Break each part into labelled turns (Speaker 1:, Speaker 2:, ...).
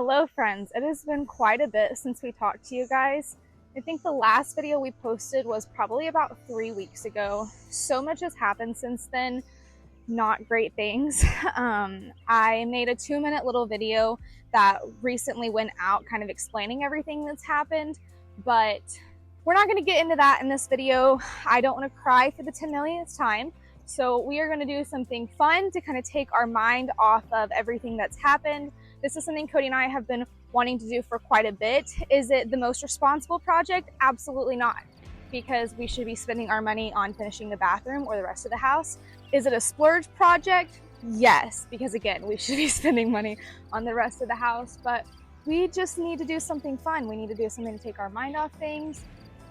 Speaker 1: Hello friends, it has been quite a bit since we talked to you guys. I think the last video we posted was probably about 3 weeks ago. So much has happened since then, not great things. I made a 2-minute little video that recently went out kind of explaining everything that's happened, but we're not going to get into that in this video. I don't want to cry for the 10 millionth time. So we are going to do something fun to kind of take our mind off of everything that's happened. This is something Cody and I have been wanting to do for quite a bit. Is it the most responsible project? Absolutely not, because we should be spending our money on finishing the bathroom or the rest of the house. Is it a splurge project? Yes, because again, we should be spending money on the rest of the house, but we just need to do something fun. We need to do something to take our mind off things.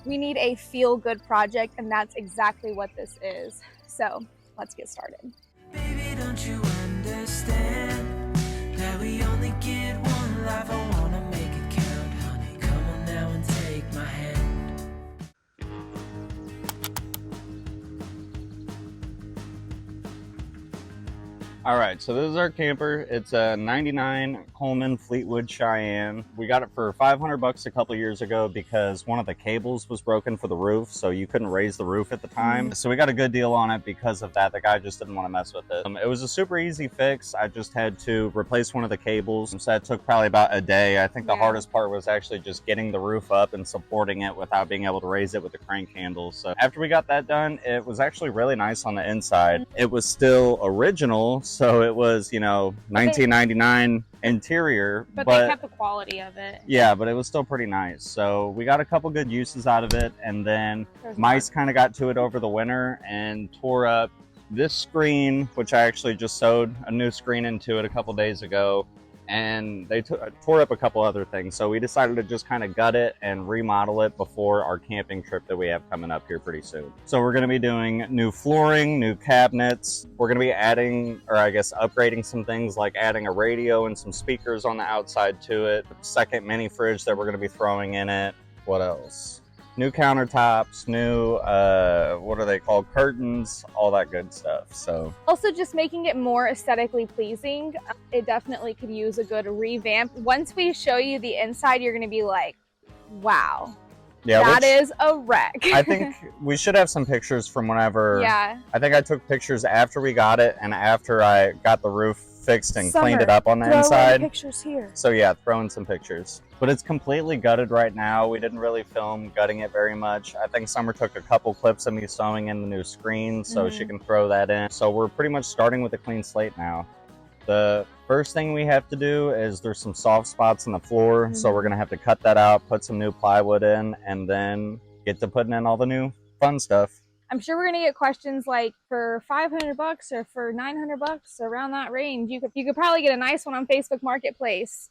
Speaker 1: We need a feel-good project, and that's exactly what this is. So let's get started.
Speaker 2: Baby, don't you understand that we only get one life? I wanna make it count, honey. Come on now and take my hand.
Speaker 3: All right, so this is our camper. It's a 99 Coleman Fleetwood Cheyenne. We got it for $500 a couple years ago because one of the cables was broken for the roof, so you couldn't raise the roof at the time. So we got a good deal on it because of that. The guy just didn't want to mess with it. It was a super easy fix. I just had to replace one of the cables, so that took probably about a day. I think the hardest part was actually just getting the roof up and supporting it without being able to raise it with the crank handle. So after we got that done, it was actually really nice on the inside. It was still original, so it was, 1999 interior,
Speaker 1: but they kept the quality of it.
Speaker 3: Yeah, but it was still pretty nice. So we got a couple good uses out of it, and then mice kind of got to it over the winter and tore up this screen, which I actually just sewed a new screen into it a couple days ago, and they tore up a couple other things. So we decided to just kind of gut it and remodel it before our camping trip that we have coming up here pretty soon. So we're going to be doing new flooring, new cabinets. We're going to be adding, or I guess upgrading some things, like adding a radio and some speakers on the outside to it. Second mini fridge that we're going to be throwing in it. What else? New countertops, new, what are they called? Curtains, all that good stuff. So
Speaker 1: also just making it more aesthetically pleasing. It definitely could use a good revamp. Once we show you the inside, you're going to be like, wow, yeah, that is a wreck.
Speaker 3: I think we should have some pictures from whenever.
Speaker 1: Yeah.
Speaker 3: I think I took pictures after we got it and after I got the roof fixed and cleaned it up on the inside.
Speaker 1: Pictures here.
Speaker 3: So yeah, throw in some pictures. But it's completely gutted right now. We didn't really film gutting it very much. I think Summer took a couple clips of me sewing in the new screen, so she can throw that in. So we're pretty much starting with a clean slate now. The first thing we have to do is there's some soft spots in the floor, so we're gonna have to cut that out, put some new plywood in, and then get to putting in all the new fun stuff.
Speaker 1: I'm sure we're gonna get questions like, for $500 or for $900, around that range, you could probably get a nice one on Facebook Marketplace.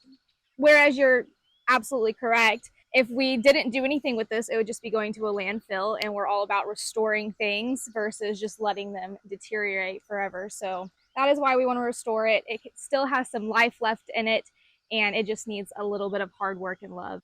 Speaker 1: Whereas you're absolutely correct. If we didn't do anything with this, it would just be going to a landfill, and we're all about restoring things versus just letting them deteriorate forever. So that is why we want to restore it. It still has some life left in it, and it just needs a little bit of hard work and love.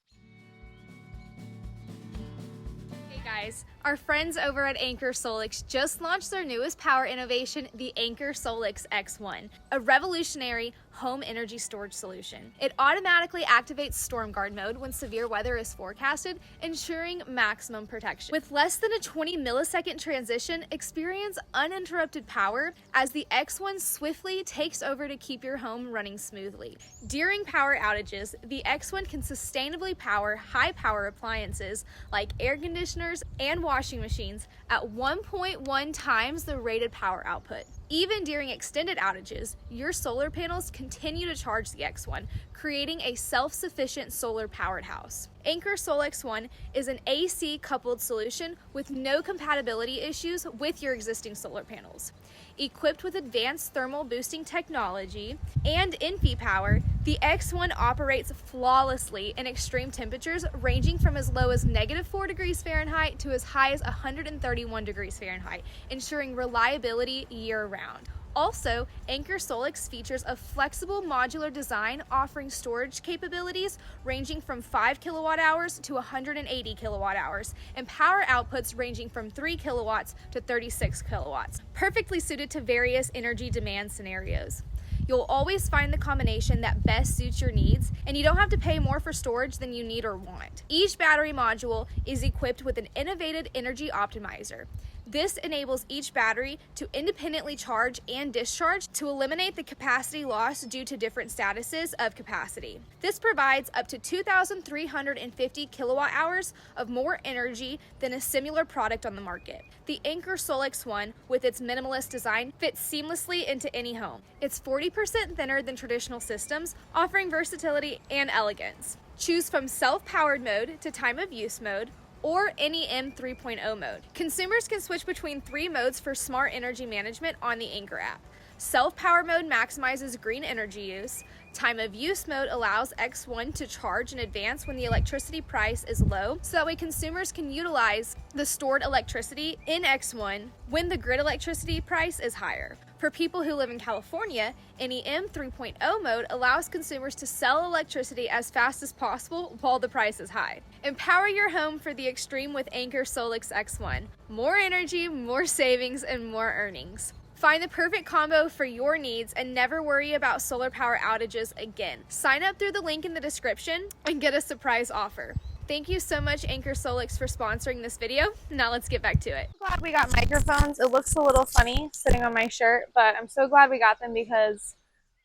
Speaker 1: Hey guys, our friends over at Anker SOLIX just launched their newest power innovation, the Anker SOLIX X1, a revolutionary home energy storage solution. It automatically activates storm guard mode when severe weather is forecasted, ensuring maximum protection. With less than a 20 millisecond transition, experience uninterrupted power as the X1 swiftly takes over to keep your home running smoothly. During power outages, the X1 can sustainably power high power appliances like air conditioners and washing machines at 1.1 times the rated power output. Even during extended outages, your solar panels continue to charge the X1, creating a self-sufficient solar-powered house. Anker SOLIX X1 is an AC-coupled solution with no compatibility issues with your existing solar panels. Equipped with advanced thermal boosting technology and NP power, the X1 operates flawlessly in extreme temperatures ranging from as low as -4 degrees Fahrenheit to as high as 131 degrees Fahrenheit, ensuring reliability year-round. Also, Anker SOLIX features a flexible modular design offering storage capabilities ranging from 5 kilowatt hours to 180 kilowatt hours and power outputs ranging from 3 kilowatts to 36 kilowatts, perfectly suited to various energy demand scenarios. You'll always find the combination that best suits your needs, and you don't have to pay more for storage than you need or want. Each battery module is equipped with an innovative energy optimizer. This enables each battery to independently charge and discharge to eliminate the capacity loss due to different statuses of capacity. This provides up to 2,350 kilowatt hours of more energy than a similar product on the market. The Anker SOLIX One, with its minimalist design, fits seamlessly into any home. It's 40% thinner than traditional systems, offering versatility and elegance. Choose from self-powered mode to time of use mode, or NEM 3.0 mode. Consumers can switch between 3 modes for smart energy management on the Anker app. Self-power mode maximizes green energy use. Time of use mode allows X1 to charge in advance when the electricity price is low, so that way consumers can utilize the stored electricity in X1 when the grid electricity price is higher. For people who live in California, NEM 3.0 mode allows consumers to sell electricity as fast as possible while the price is high. Empower your home for the extreme with Anker SOLIX X1. More energy, more savings, and more earnings. Find the perfect combo for your needs and never worry about solar power outages again. Sign up through the link in the description and get a surprise offer. Thank you so much, Anker SOLIX, for sponsoring this video. Now let's get back to it.
Speaker 4: Glad we got microphones. It looks a little funny sitting on my shirt, but I'm so glad we got them because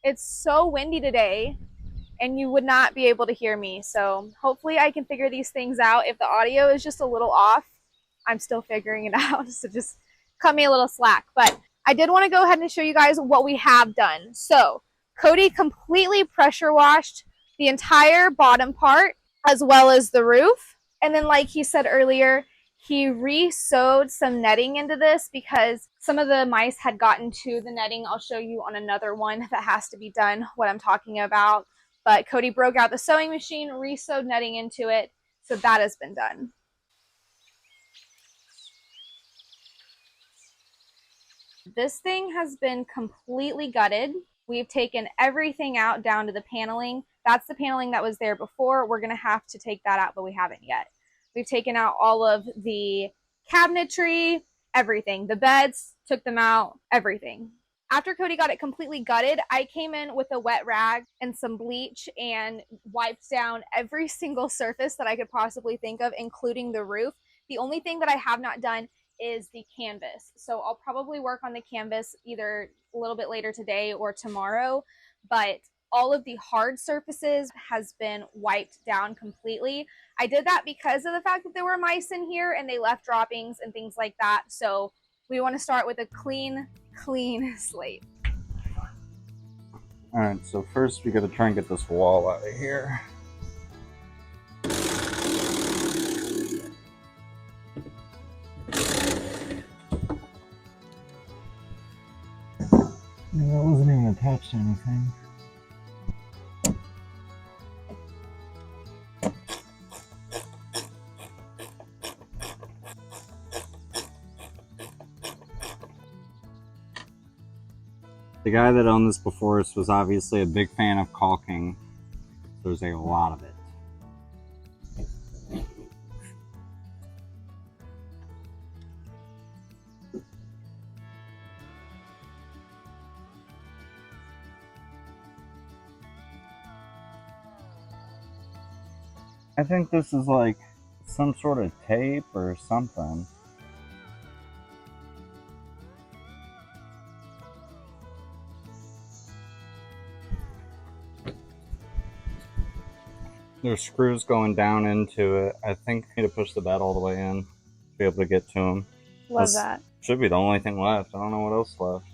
Speaker 4: it's so windy today and you would not be able to hear me. So hopefully I can figure these things out. If the audio is just a little off, I'm still figuring it out. So just cut me a little slack. But I did want to go ahead and show you guys what we have done. So Cody completely pressure washed the entire bottom part as well as the roof. And then like he said earlier, he re-sewed some netting into this because some of the mice had gotten to the netting. I'll show you on another one that has to be done what I'm talking about. But Cody broke out the sewing machine, re-sewed netting into it. So that has been done. This thing has been completely gutted. We've taken everything out down to the paneling. That's the paneling that was there before. We're going to have to take that out, but we haven't yet. We've taken out all of the cabinetry, everything. The beds, took them out, everything. After Cody got it completely gutted, I came in with a wet rag and some bleach and wiped down every single surface that I could possibly think of, including the roof. The only thing that I have not done is the canvas. So I'll probably work on the canvas either a little bit later today or tomorrow, but all of the hard surfaces has been wiped down completely. I did that because of the fact that there were mice in here and they left droppings and things like that. So we want to start with a clean slate.
Speaker 3: All right, so first we got to try and get this wall out of here. That wasn't even attached to anything. The guy that owned this before us was obviously a big fan of caulking. There's a lot of it. I think this is like some sort of tape or something. There's screws going down into it. I think I need to push the bed all the way in to be able to get to them.
Speaker 4: Love that.
Speaker 3: Should be the only thing left. I don't know what else left.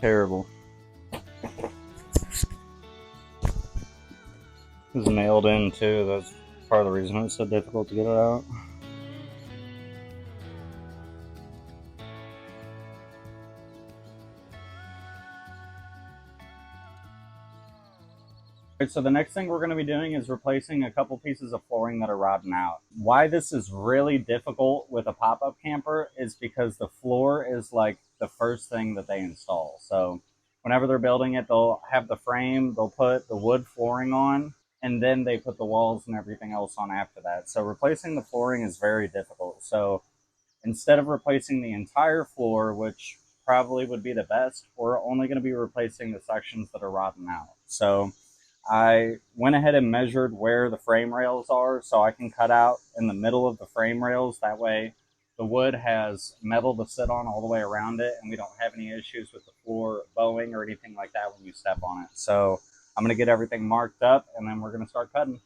Speaker 3: terrible. It's nailed in too. That's part of the reason it's so difficult to get it out. Alright, so the next thing we're going to be doing is replacing a couple pieces of flooring that are rotting out. Why this is really difficult with a pop-up camper is because the floor is like the first thing that they install. So whenever they're building it, they'll have the frame, they'll put the wood flooring on, and then they put the walls and everything else on after that. So replacing the flooring is very difficult. So instead of replacing the entire floor, which probably would be the best, we're only going to be replacing the sections that are rotting out. So I went ahead and measured where the frame rails are so I can cut out in the middle of the frame rails. That way the wood has metal to sit on all the way around it, and we don't have any issues with the floor bowing or anything like that when you step on it. So I'm going to get everything marked up, and then we're going to start cutting.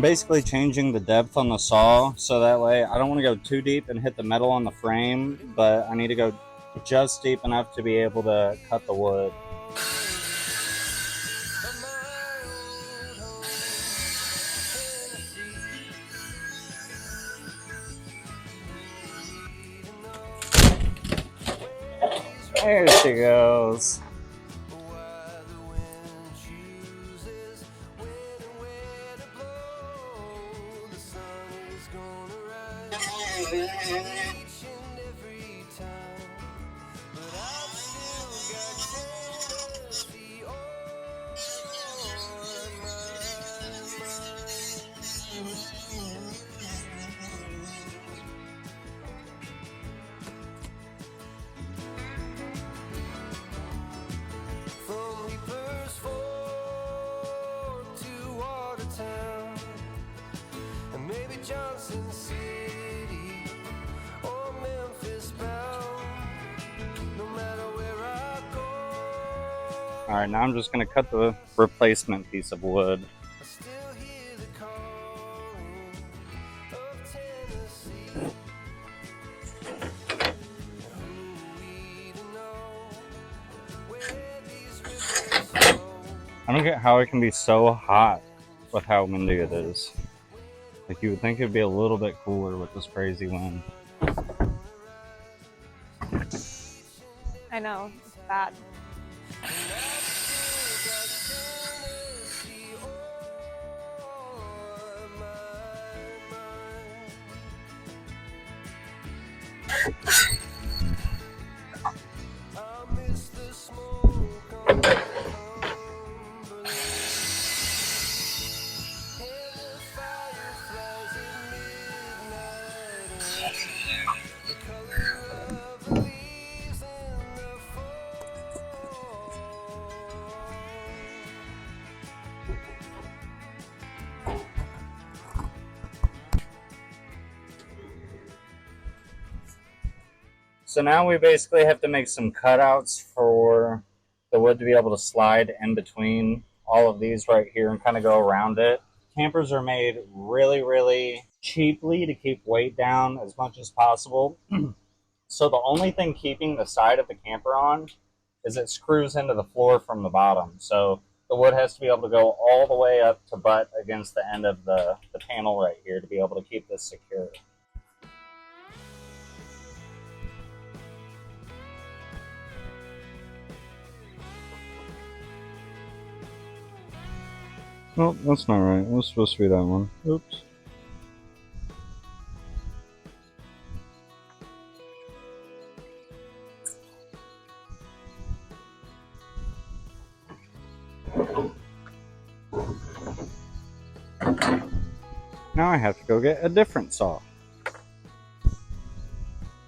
Speaker 3: Basically changing the depth on the saw so that way I don't want to go too deep and hit the metal on the frame, but I need to go just deep enough to be able to cut the wood. There she goes. Alright, now I'm just going to cut the replacement piece of wood. I don't get how it can be so hot with how windy it is. Like, you would think it'd be a little bit cooler with this crazy wind.
Speaker 4: I know, it's bad.
Speaker 3: So now we basically have to make some cutouts for the wood to be able to slide in between all of these right here and kind of go around it. Campers are made really, really cheaply to keep weight down as much as possible. So the only thing keeping the side of the camper on is it screws into the floor from the bottom. So the wood has to be able to go all the way up to butt against the end of the panel right here to be able to keep this secure. Oh, that's not right. It was supposed to be that one. Oops. Now I have to go get a different saw.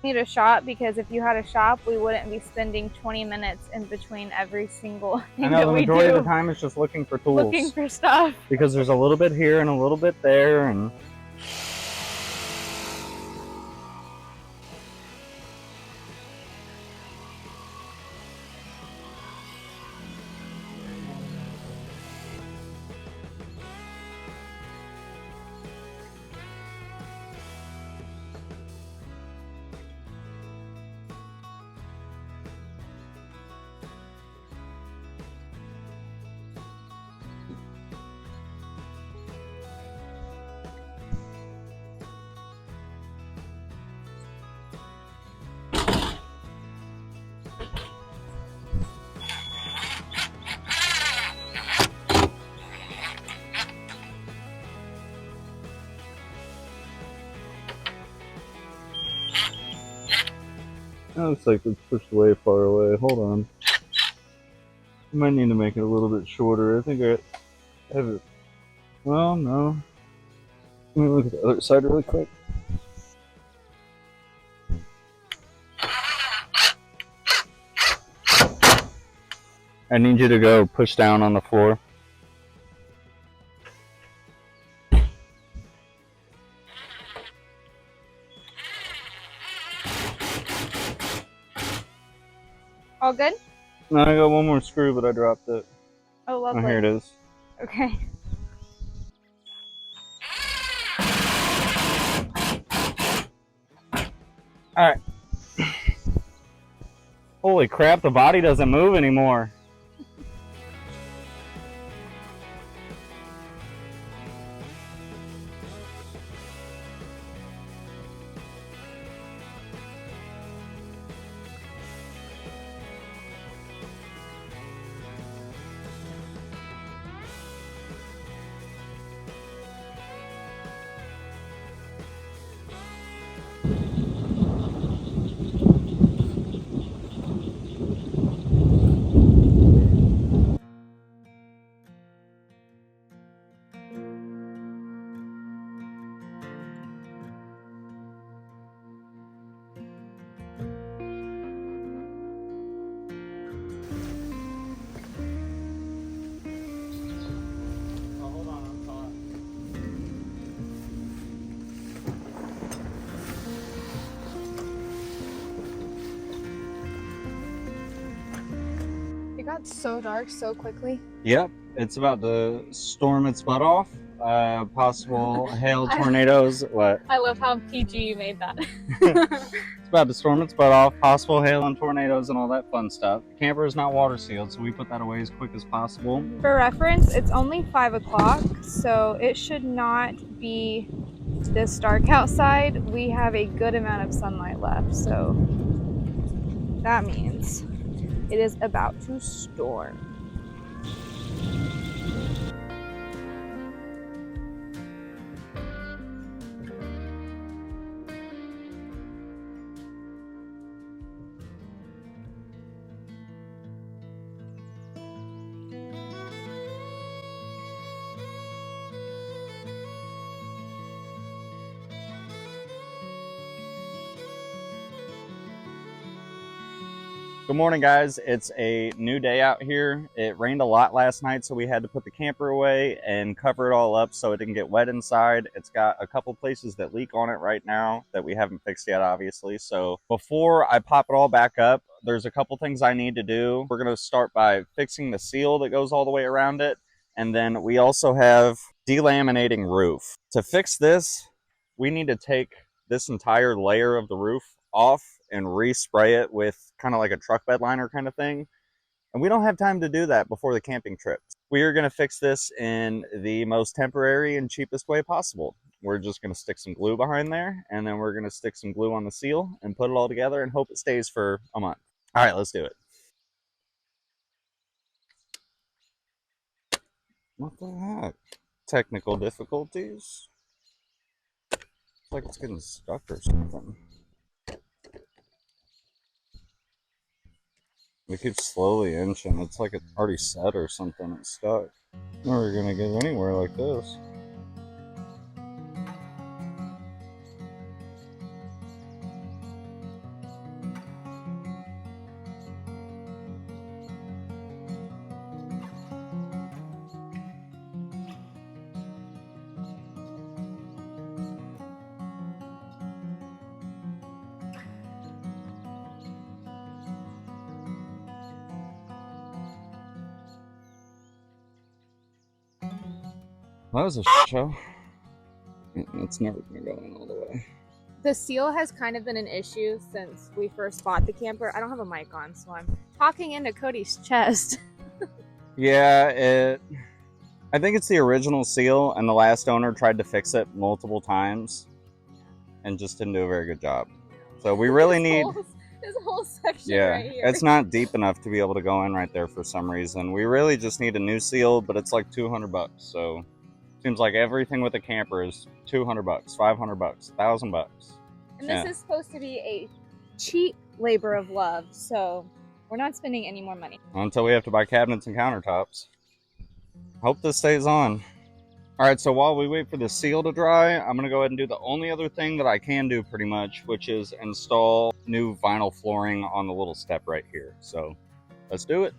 Speaker 4: Need a shop, because if you had a shop, we wouldn't be spending 20 minutes in between every single thing
Speaker 3: I know,
Speaker 4: that
Speaker 3: the
Speaker 4: we
Speaker 3: majority
Speaker 4: do.
Speaker 3: of the time it's just looking for tools.
Speaker 4: Looking for stuff.
Speaker 3: Because there's a little bit here and a little bit there, and That looks like it's pushed way far away. Hold on. I might need to make it a little bit shorter. I think I have it. Well, no. Let me look at the other side really quick. I need you to go push down on the floor.
Speaker 4: All good?
Speaker 3: No, I got one more screw, but I dropped it.
Speaker 4: Oh, lovely.
Speaker 3: Oh, here it is.
Speaker 4: Okay.
Speaker 3: Alright. Holy crap, the body doesn't move anymore.
Speaker 4: It got so dark so quickly.
Speaker 3: Yep, it's about to storm its butt off. Possible hail, tornadoes. What?
Speaker 4: I love how PG you made that.
Speaker 3: It's about to storm its butt off. Possible hail and tornadoes and all that fun stuff. The camper is not water sealed, so we put that away as quick as possible.
Speaker 4: For reference, it's only 5 o'clock, so it should not be this dark outside. We have a good amount of sunlight left, so that means it is about to storm.
Speaker 3: Good morning, guys. It's a new day out here. It rained a lot last night, so we had to put the camper away and cover it all up so it didn't get wet inside. It's got a couple places that leak on it right now that we haven't fixed yet, obviously. So before I pop it all back up, there's a couple things I need to do. We're going to start by fixing the seal that goes all the way around it. And then we also have delaminating roof. To fix this, we need to take this entire layer of the roof off and respray it with kind of like a truck bed liner kind of thing. And we don't have time to do that before the camping trip. We are going to fix this in the most temporary and cheapest way possible. We're just going to stick some glue behind there, and then we're going to stick some glue on the seal and put it all together and hope it stays for a month. All right, let's do it. What the heck? Technical difficulties? It's like it's getting stuck or something. We keep slowly inching. It's like it's already set or something. It's stuck. We're gonna get anywhere like this. That was a show. It's never gonna go in all the way.
Speaker 4: The seal has kind of been an issue since we first bought the camper. I don't have a mic on, so I'm talking into Cody's chest.
Speaker 3: Yeah, I think it's the original seal, and the last owner tried to fix it multiple times and just didn't do a very good job. So we really need...
Speaker 4: This whole section
Speaker 3: right here. It's not deep enough to be able to go in right there for some reason. We really just need a new seal, but it's like $200, so seems like everything with a camper is $200, $500, $1,000.
Speaker 4: And this is supposed to be a cheap labor of love. So we're not spending any more money.
Speaker 3: Until we have to buy cabinets and countertops. Hope this stays on. All right, so while we wait for the seal to dry, I'm gonna go ahead and do the only other thing that I can do pretty much, which is install new vinyl flooring on the little step right here. So let's do it.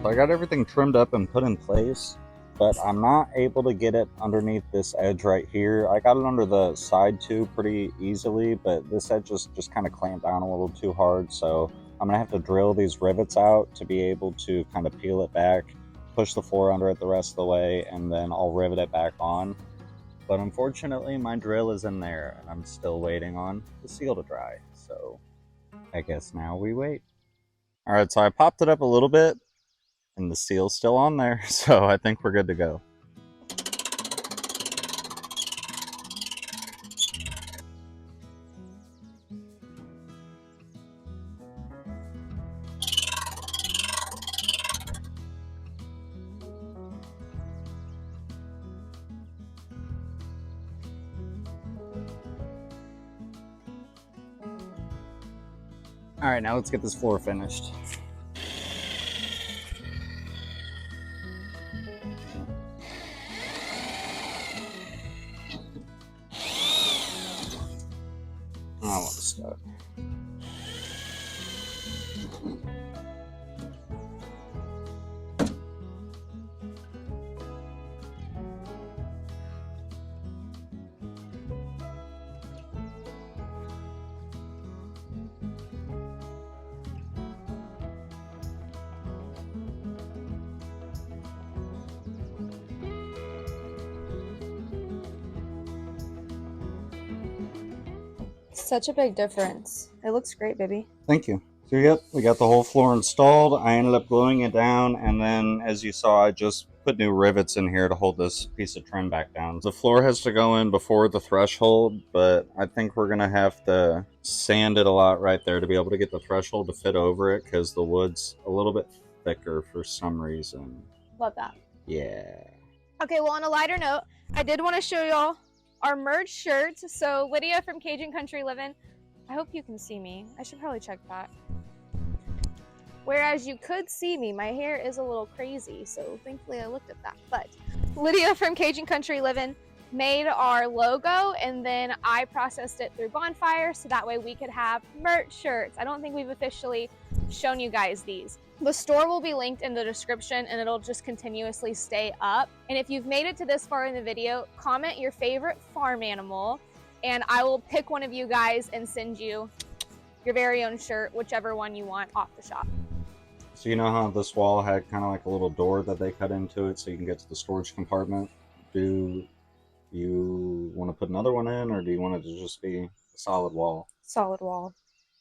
Speaker 3: So I got everything trimmed up and put in place, but I'm not able to get it underneath this edge right here. I got it under the side too pretty easily, but this edge just kind of clamped down a little too hard. So I'm gonna have to drill these rivets out to be able to kind of peel it back, push the floor under it the rest of the way, and then I'll rivet it back on. But unfortunately, my drill is in there and I'm still waiting on the seal to dry. So I guess now we wait. All right, so I popped it up a little bit, and the seal's still on there, so I think we're good to go. All right, now let's get this floor finished. I want to start.
Speaker 4: Such a big difference. It looks great, baby.
Speaker 3: Thank you. So yep, we got the whole floor installed. I ended up gluing it down, and then as you saw, I just put new rivets in here to hold this piece of trim back down. The floor has to go in before the threshold, but I think we're gonna have to sand it a lot right there to be able to get the threshold to fit over it, because the wood's a little bit thicker for some reason.
Speaker 4: Love that.
Speaker 3: Yeah.
Speaker 4: Okay, well, on a lighter note, I did want to show y'all our merch shirts. So Lydia from Cajun Country Living, I hope you can see me. I should probably check that. Whereas you could see me, my hair is a little crazy, so thankfully I looked at that. But Lydia from Cajun Country Living made our logo, and then I processed it through Bonfire, so that way we could have merch shirts. I don't think we've officially shown you guys these. The store will be linked in the description, and it'll just continuously stay up. And if you've made it to this far in the video, comment your favorite farm animal, and I will pick one of you guys and send you your very own shirt, whichever one you want, off the shop.
Speaker 3: So you know how this wall had kind of like a little door that they cut into it so you can get to the storage compartment? Do you want to put another one in, or do you want it to just be a solid wall?
Speaker 4: Solid wall.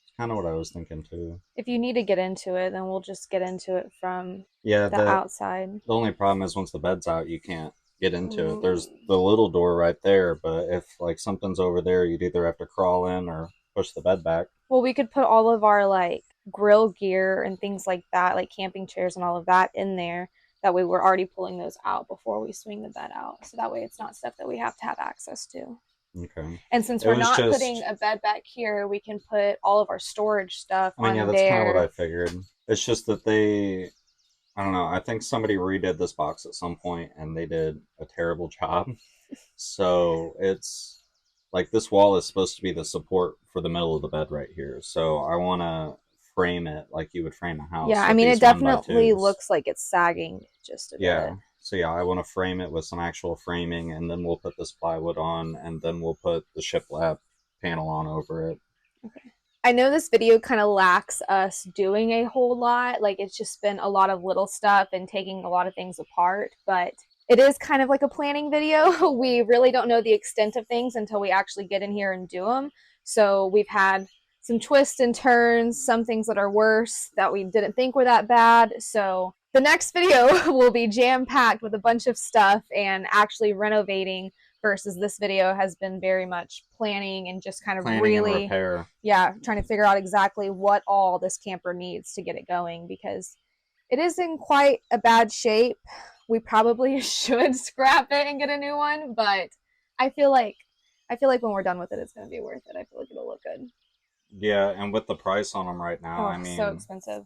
Speaker 3: It's kind of what I was thinking too.
Speaker 4: If you need to get into it, then we'll just get into it from
Speaker 3: the
Speaker 4: outside.
Speaker 3: The only problem is once the bed's out, you can't get into it. There's the little door right there, but if like something's over there, you'd either have to crawl in or push the bed back.
Speaker 4: Well, we could put all of our like grill gear and things like that, like camping chairs and all of that in there. That way we're already pulling those out before we swing the bed out. So that way it's not stuff that we have to have access to.
Speaker 3: Okay.
Speaker 4: And since we're not putting a bed back here, we can put all of our storage stuff on there.
Speaker 3: That's kind of what I figured. It's just that I don't know, I think somebody redid this box at some point and they did a terrible job. So it's like this wall is supposed to be the support for the middle of the bed right here. So I want to frame it like you would frame a house.
Speaker 4: Yeah, I mean, it definitely looks like it's sagging just a bit.
Speaker 3: So yeah, I want to frame it with some actual framing, and then we'll put this plywood on, and then we'll put the shiplap panel on over it.
Speaker 4: Okay. I know this video kind of lacks us doing a whole lot. Like, it's just been a lot of little stuff and taking a lot of things apart, but it is kind of like a planning video. We really don't know the extent of things until we actually get in here and do them. So we've had some twists and turns, some things that are worse that we didn't think were that bad. So the next video will be jam-packed with a bunch of stuff and actually renovating versus this video has been very much planning and just kind of
Speaker 3: Planning
Speaker 4: really,
Speaker 3: and repair.
Speaker 4: yeah, trying to figure out exactly what all this camper needs to get it going, because it is in quite a bad shape. We probably should scrap it and get a new one, but I feel like when we're done with it, it's going to be worth it. I feel like it'll look good.
Speaker 3: Yeah, and with the price on them right now,
Speaker 4: Oh,
Speaker 3: I mean,
Speaker 4: so expensive.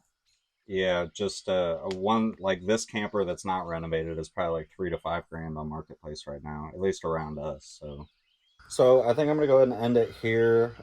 Speaker 3: yeah, just a one like this camper that's not renovated is probably like $3 to $5 grand on Marketplace right now, at least around us. So I think I'm gonna go ahead and end it here.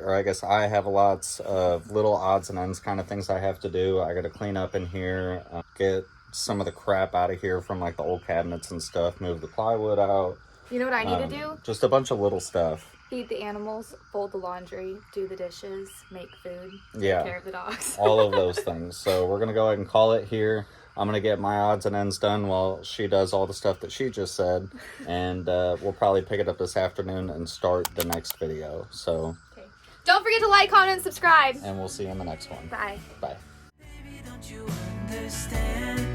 Speaker 3: I guess I have lots of little odds and ends kind of things I have to do. I got to clean up in here, get some of the crap out of here from like the old cabinets and stuff, move the plywood out.
Speaker 1: You know what I need to do?
Speaker 3: Just a bunch of little stuff.
Speaker 1: Feed the animals, fold the laundry, do the dishes, make food,
Speaker 3: Yeah.
Speaker 1: take care of the dogs.
Speaker 3: All of those things. So we're gonna go ahead and call it here. I'm gonna get my odds and ends done while she does all the stuff that she just said, and we'll probably pick it up this afternoon and start the next video. So,
Speaker 1: Okay. Don't forget to like, comment, and subscribe.
Speaker 3: and we'll see you in the next one.
Speaker 1: Bye.
Speaker 3: Bye.
Speaker 2: Baby, don't you understand